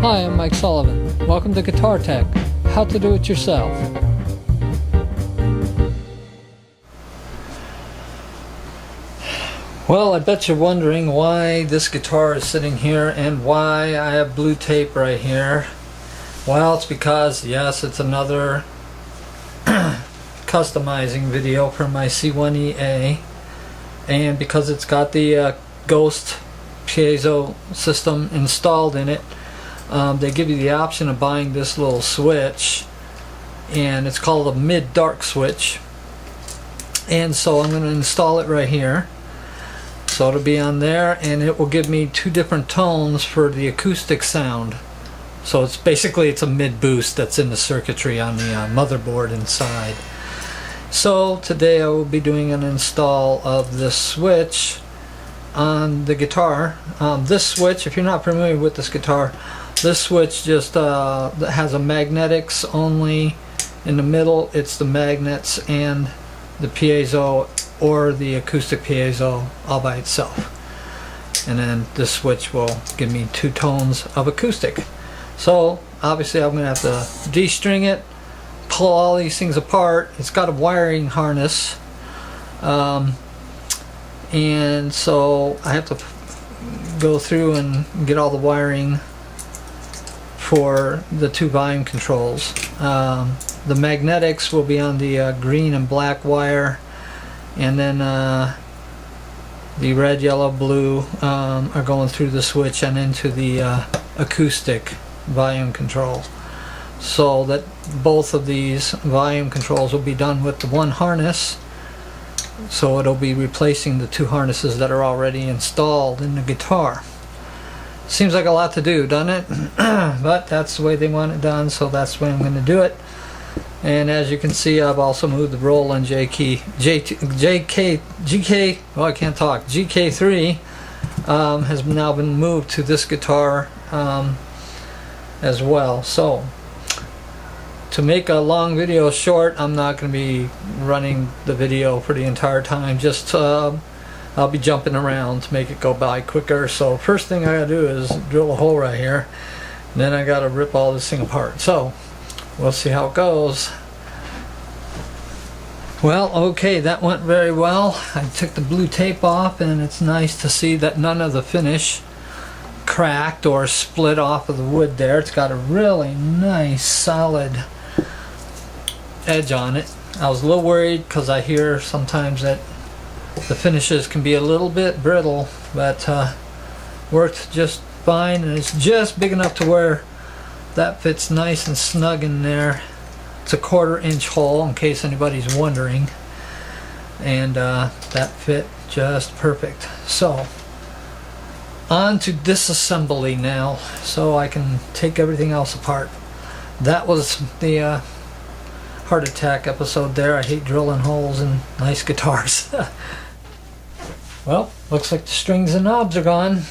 Hi, I'm Mike Sullivan. Welcome to Guitar Tech, how to do it yourself. Well, I bet you're wondering why this guitar is sitting here and why I have blue tape right here. Well, it's because, yes, it's another customizing video for my C1 E, and because it's got the Ghost piezo system installed in it, they give you the option of buying this little switch, and it's called a MidDark switch. And so I'm going to install it right here, so it'll be on there, and it will give me two different tones for the acoustic sound. So it's basically a mid boost that's in the circuitry on the motherboard inside. So today I will be doing an install of this switch on the guitar. This switch, if you're not familiar with this guitar, this switch just has a magnetics only in the middle. It's the magnets and the piezo or the acoustic piezo all by itself. And then this switch will give me two tones of acoustic. So obviously I'm going to have to de-string it, pull all these things apart. It's got a wiring harness. And so I have to go through and get all the wiring for the two volume controls. The magnetics will be on the green and black wire, and then the red, yellow, blue are going through the switch and into the acoustic volume control. So that both of these volume controls will be done with the one harness. So it'll be replacing the two harnesses that are already installed in the guitar. Seems like a lot to do, doesn't it? But that's the way they want it done, so that's the way I'm going to do it. And as you can see, I've also moved the Roland GK3 has now been moved to this guitar as well. So to make a long video short, I'm not going to be running the video for the entire time. Just I'll be jumping around to make it go by quicker. So first thing I gotta do is drill a hole right here, and then I gotta rip all this thing apart. So we'll see how it goes. Well, okay, that went very well. I took the blue tape off, and it's nice to see that none of the finish cracked or split off of the wood there. It's got a really nice solid edge on it. I was a little worried because I hear sometimes that the finishes can be a little bit brittle, but worked just fine, and it's just big enough to where that fits nice and snug in there. It's a 1/4 inch hole in case anybody's wondering, and that fit just perfect. So on to disassembly now, so I can take everything else apart. That was the heart attack episode there. I hate drilling holes in nice guitars. Well, looks like the strings and knobs are gone.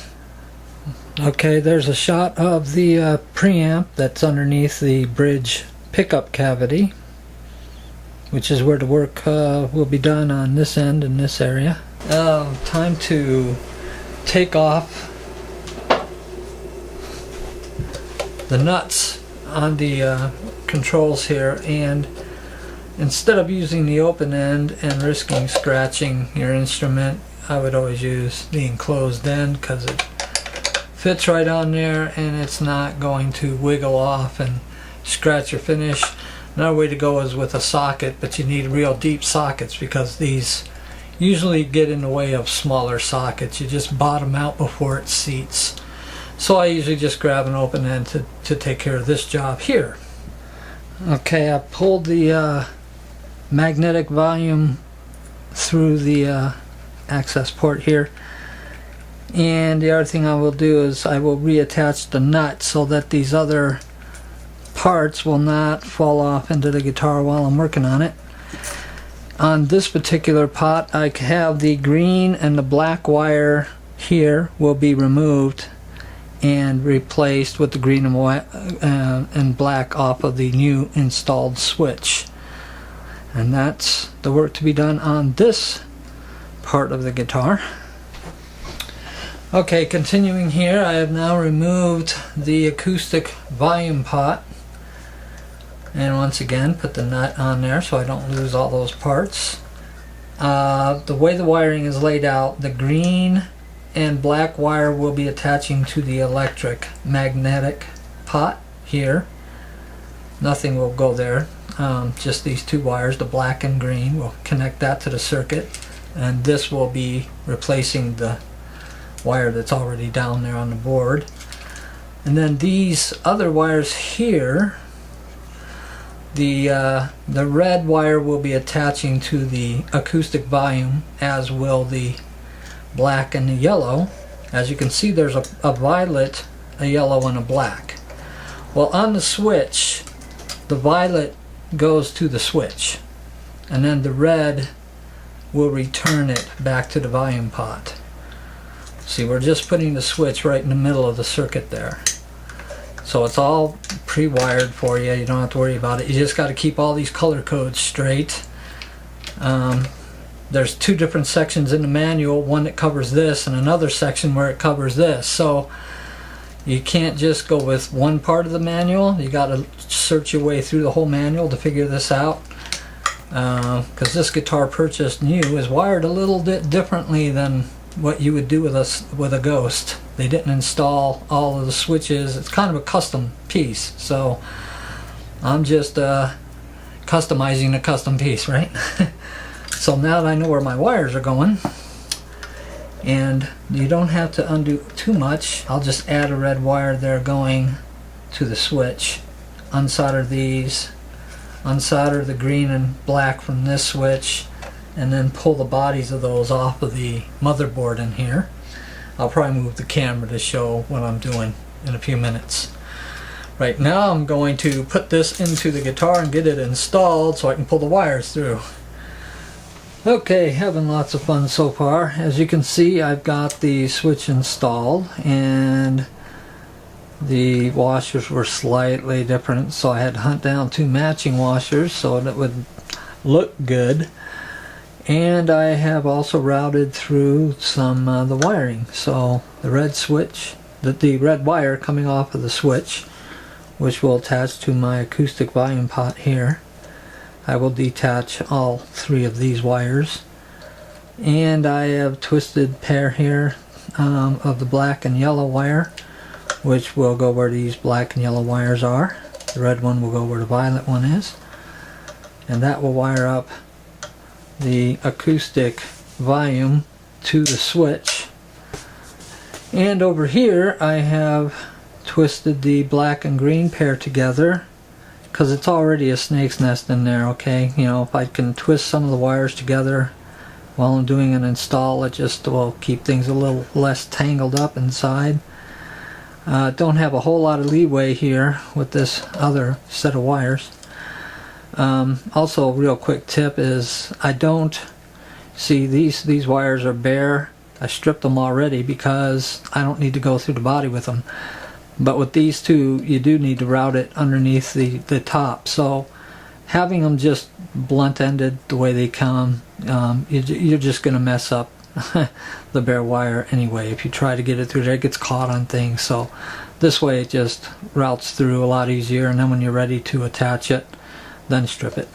Okay, there's a shot of the preamp that's underneath the bridge pickup cavity, which is where the work will be done on this end in this area. Time to take off the nuts on the controls here, and instead of using the open end and risking scratching your instrument, I would always use the enclosed end because it fits right on there and it's not going to wiggle off and scratch your finish. Another way to go is with a socket, but you need real deep sockets because these usually get in the way of smaller sockets. You just bottom out before it seats. So I usually just grab an open end to take care of this job here. Okay, I pulled the magnetic volume through the access port here, and the other thing I will do is I will reattach the nut so that these other parts will not fall off into the guitar while I'm working on it. On this particular pot, I have the green and the black wire here will be removed and replaced with the green and black off of the new installed switch. And that's the work to be done on this part of the guitar. Okay, continuing here, I have now removed the acoustic volume pot, and once again put the nut on there so I don't lose all those parts. The way the wiring is laid out, the green and black wire will be attaching to the electric magnetic pot here. Nothing will go there, just these two wires, the black and green, will connect that to the circuit, and this will be replacing the wire that's already down there on the board. And then these other wires here, the red wire will be attaching to the acoustic volume, as will the black and the yellow. As you can see, there's a violet, a yellow, and a black. Well, on the switch, the violet goes to the switch, and then the red will return it back to the volume pot. See, we're just putting the switch right in the middle of the circuit there. So it's all pre-wired for you. You don't have to worry about it. You just got to keep all these color codes straight. There's two different sections in the manual, one that covers this and another section where it covers this. So you can't just go with one part of the manual. You got to search your way through the whole manual to figure this out. Because this guitar purchased new is wired a little bit differently than what you would do with a Ghost. They didn't install all of the switches. It's kind of a custom piece, so I'm just customizing a custom piece, right? So now that I know where my wires are going, and you don't have to undo too much, I'll just add a red wire there going to the switch, unsolder these, unsolder the green and black from this switch, and then pull the bodies of those off of the motherboard in here. I'll probably move the camera to show what I'm doing in a few minutes. Right now I'm going to put this into the guitar and get it installed so I can pull the wires through. Okay, having lots of fun so far. As you can see, I've got the switch installed, and the washers were slightly different, so I had to hunt down two matching washers so that it would look good. And I have also routed through some the wiring. So the red switch, the red wire coming off of the switch, which will attach to my acoustic volume pot here. I will detach all three of these wires. And I have twisted pair here of the black and yellow wire, which will go where these black and yellow wires are. The red one will go where the violet one is. And that will wire up the acoustic volume to the switch. And over here I have twisted the black and green pair together because it's already a snake's nest in there. Okay, you know, if I can twist some of the wires together while I'm doing an install, it just will keep things a little less tangled up inside. Don't have a whole lot of leeway here with this other set of wires. Also, a real quick tip is, I don't see these wires are bare. I stripped them already because I don't need to go through the body with them. But with these two, you do need to route it underneath the top. So having them just blunt ended the way they come, you're just going to mess up the bare wire anyway. If you try to get it through there, it gets caught on things. So this way it just routes through a lot easier, and then when you're ready to attach it, then strip it.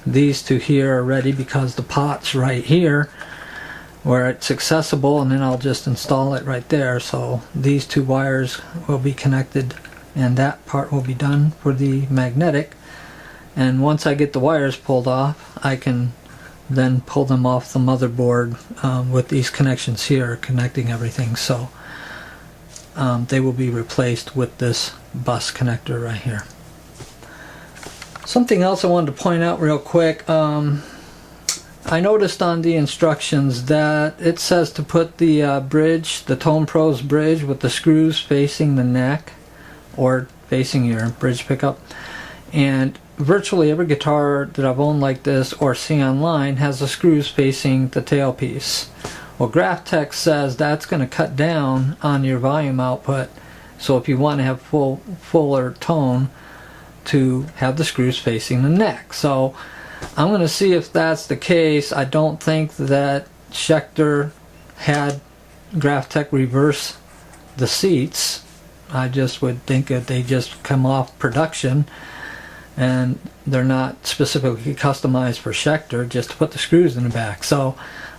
These two here are ready because the pot's right here where it's accessible, and then I'll just install it right there. So these two wires will be connected, and that part will be done for the magnetic. And once I get the wires pulled off, I can then pull them off the motherboard with these connections here connecting everything. So they will be replaced with this bus connector right here. Something else I wanted to point out real quick. I noticed on the instructions that it says to put the bridge, the Tone Pros bridge, with the screws facing the neck or facing your bridge pickup. And virtually every guitar that I've owned like this or see online has the screws facing the tailpiece. Well, Graphtech says that's going to cut down on your volume output. So if you want to have fuller tone, to have the screws facing the neck. So I'm going to see if that's the case. I don't think that Schecter had Graphtech reverse the seats. I just would think that they just come off production and they're not specifically customized for Schecter, just to put the screws in the back. So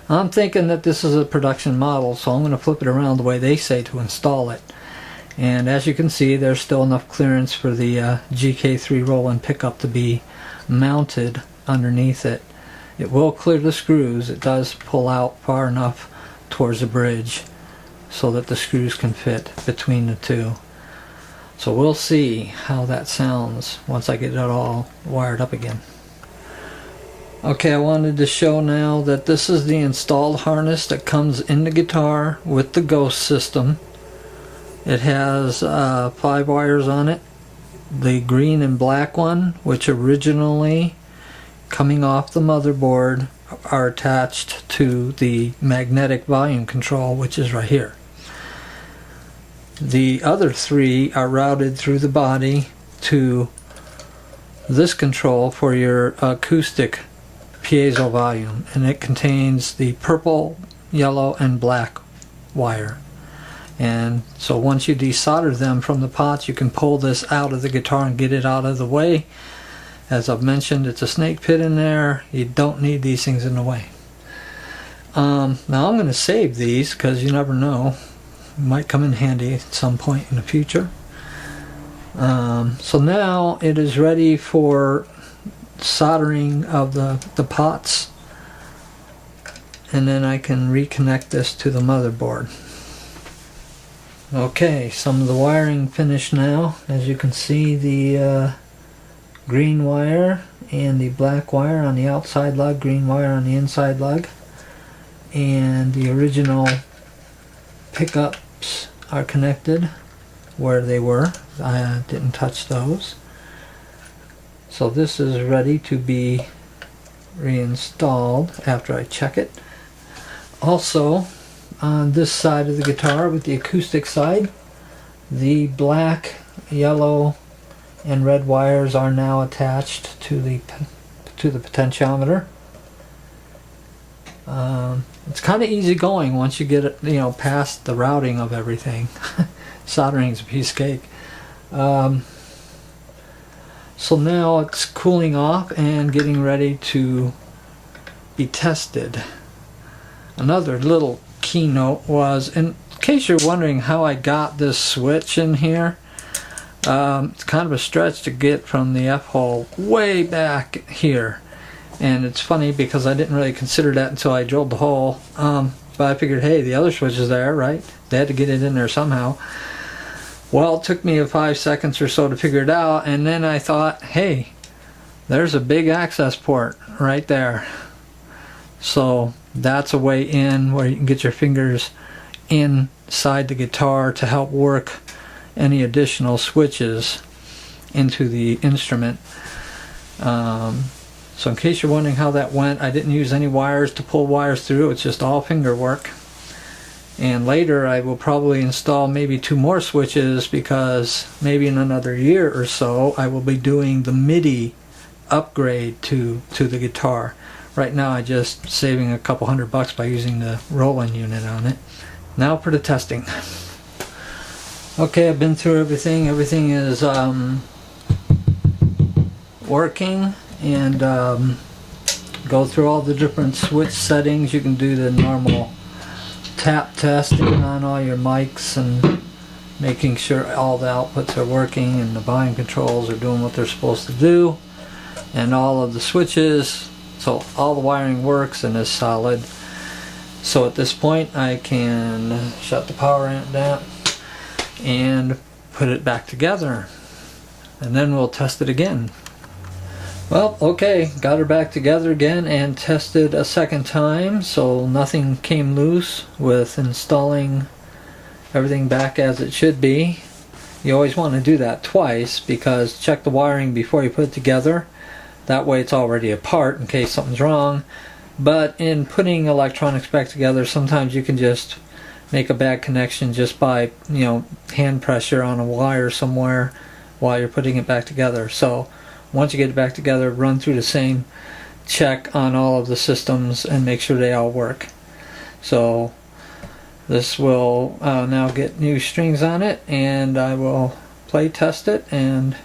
I'm thinking that this is a production model, so I'm going to flip it around the way they say to install it. And as you can see, there's still enough clearance for the GK3 roll-in pickup to be mounted underneath it. It will clear the screws. It does pull out far enough towards the bridge so that the screws can fit between the two. So we'll see how that sounds once I get it all wired up again. Okay, I wanted to show now that this is the installed harness that comes in the guitar with the Ghost system. It has 5 wires on it. The green and black one, which originally coming off the motherboard, are attached to the magnetic volume control, which is right here. The other 3 are routed through the body to this control for your acoustic piezo volume, and it contains the purple, yellow, and black wire. And so once you desolder them from the pots, you can pull this out of the guitar and get it out of the way. As I've mentioned, it's a snake pit in there. You don't need these things in the way. Now I'm going to save these because you never know. It might come in handy at some point in the future. So now it is ready for soldering of the pots, and then I can reconnect this to the motherboard. Okay, some of the wiring finished now. As you can see, the green wire and the black wire on the outside lug, green wire on the inside lug, and the original pickups are connected where they were. I didn't touch those. So this is ready to be reinstalled after I check it. Also, on this side of the guitar, with the acoustic side, the black, yellow, and red wires are now attached to the potentiometer. It's kind of easy going once you get it, past the routing of everything. Soldering is a piece of cake. So now it's cooling off and getting ready to be tested. Another little keynote was, in case you're wondering how I got this switch in here, it's kind of a stretch to get from the F-hole way back here. And it's funny because I didn't really consider that until I drilled the hole. But I figured, hey, the other switch is there, right? They had to get it in there somehow. Well, it took me 5 seconds or so to figure it out, and then I thought, hey, there's a big access port right there. So that's a way in where you can get your fingers inside the guitar to help work any additional switches into the instrument. So in case you're wondering how that went, I didn't use any wires to pull wires through. It's just all finger work. And later I will probably install maybe 2 more switches, because maybe in another year or so I will be doing the MIDI upgrade to the guitar. Right now I'm just saving a couple $100 by using the roll-in unit on it. Now for the testing. Okay, I've been through everything. Everything is working, and go through all the different switch settings. You can do the normal tap testing on all your mics and making sure all the outputs are working and the volume controls are doing what they're supposed to do, and all of the switches, so all the wiring works and is solid. So at this point I can shut the power amp down and put it back together, and then we'll test it again. Well, okay, got her back together again and tested a second time, so nothing came loose with installing everything back as it should be. You always want to do that twice, because check the wiring before you put it together. That way it's already apart in case something's wrong. But in putting electronics back together, sometimes you can just make a bad connection just by, hand pressure on a wire somewhere while you're putting it back together. So once you get it back together, run through the same check on all of the systems and make sure they all work. So this will now get new strings on it, and I will play test it and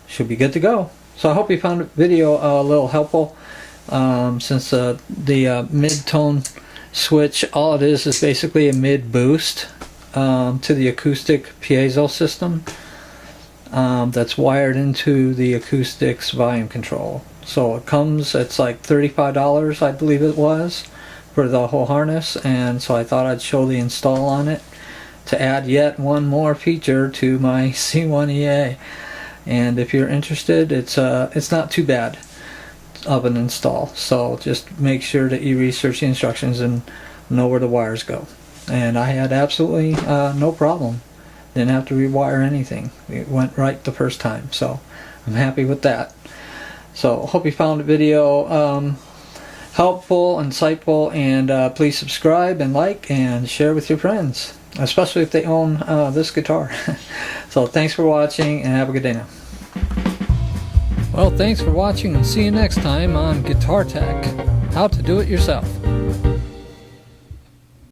should be good to go. So I hope you found the video a little helpful. Since the mid-tone switch, all it is basically a mid boost to the acoustic piezo system that's wired into the Acoustic's volume control. So it comes, it's like $35 I believe it was for the whole harness, and so I thought I'd show the install on it to add yet one more feature to my C1 EA. And if you're interested, it's not too bad of an install. So just make sure that you research the instructions and know where the wires go. And I had absolutely no problem. Didn't have to rewire anything. It went right the first time. So I'm happy with that. So hope you found the video helpful, insightful, and please subscribe and like and share with your friends, especially if they own this guitar. So thanks for watching and have a good day now. Well, thanks for watching, and see you next time on Guitar Tech, how to do it yourself.